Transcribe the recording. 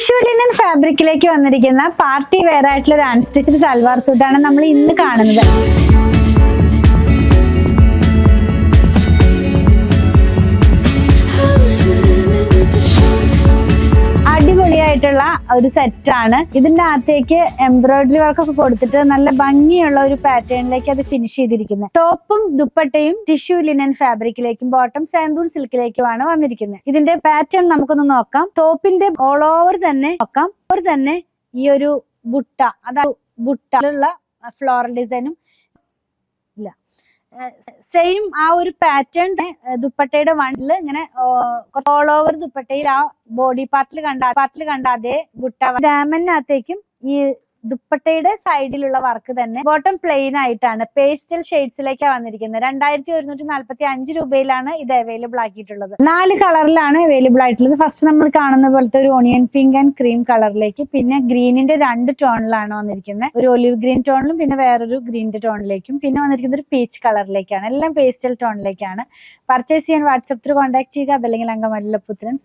Tissue linen ഫാബ്രിക്കിലേക്ക് വന്നിരിക്കുന്ന party wear ആയിട്ടുള്ള ഒരു അൺസ്റ്റിച്ച്ഡ് സൽവാർ സൂട്ടാണ് നമ്മൾ ഇന്ന് കാണുന്നത്. അടിപൊളിയായിട്ടുള്ള ഒരു സെറ്റാണ്. ഇതിന്റെ അകത്തേക്ക് എംബ്രോയിഡറി വർക്കൊക്കെ കൊടുത്തിട്ട് നല്ല ഭംഗിയുള്ള ഒരു പാറ്റേണിലേക്ക് അത് ഫിനിഷ് ചെയ്തിരിക്കുന്നത്. ടോപ്പും ദുപ്പട്ടയും ടിഷ്യൂ ലിനൻ ഫാബ്രിക്കിലേക്കും ബോട്ടം സാൻഡൂൺ സിൽക്കിലേക്കുമാണ് വന്നിരിക്കുന്നത്. ഇതിന്റെ പാറ്റേൺ നമുക്കൊന്ന് നോക്കാം. ടോപ്പിന്റെ ഓൾ ഓവർ തന്നെ നോക്കാം. തന്നെ ഈ ഒരു ബുട്ട, അതായത് ബുട്ടുള്ള ഫ്ലോറൽ ഡിസൈനും ഇല്ല, സെയിം ആ ഒരു പാറ്റേൺ ദുപ്പട്ടയുടെ വണ്ടില് ഇങ്ങനെ ഓൾ ഓവർ ദുപ്പട്ടയിൽ ആ ബോഡി പാർട്ടിൽ കണ്ട അതേ ബുട്ട ഡാമനകത്തേക്കും ഈ ദുപ്പട്ടയുടെ സൈഡിലുള്ള വർക്ക് തന്നെ ബോട്ടം പ്ലെയിൻ ആയിട്ടാണ് പേസ്റ്റൽ ഷെയ്ഡ്സിലേക്കാണ് വന്നിരിക്കുന്നത്. 2145 രൂപയിലാണ് ഇത് അവൈലബിൾ ആക്കിയിട്ടുള്ളത്. 4 കളറിലാണ് അവൈലബിൾ ആയിട്ടുള്ളത്. ഫസ്റ്റ് നമ്മൾ കാണുന്ന പോലത്തെ ഒരു ഓണിയൻ പിങ്ക് ആൻഡ് ക്രീം കളറിലേക്ക്, പിന്നെ ഗ്രീനിന്റെ 2 ടോണിലാണ് വന്നിരിക്കുന്നത്. ഒരു ഒലിവ് ഗ്രീൻ ടോണിലും പിന്നെ വേറൊരു ഗ്രീനിന്റെ ടോണിലേക്കും, പിന്നെ വന്നിരിക്കുന്നത് ഒരു പീച്ച് കളറിലേക്കാണ്. എല്ലാം പേസ്റ്റൽ ടോണിലേക്കാണ്. പർച്ചേസ് ചെയ്യാൻ വാട്സ്ആപ്പ് ത്രൂ കോൺടാക്ട് ചെയ്യുക, അതല്ലെങ്കിൽ അങ്കമാലി പുത്രൻ.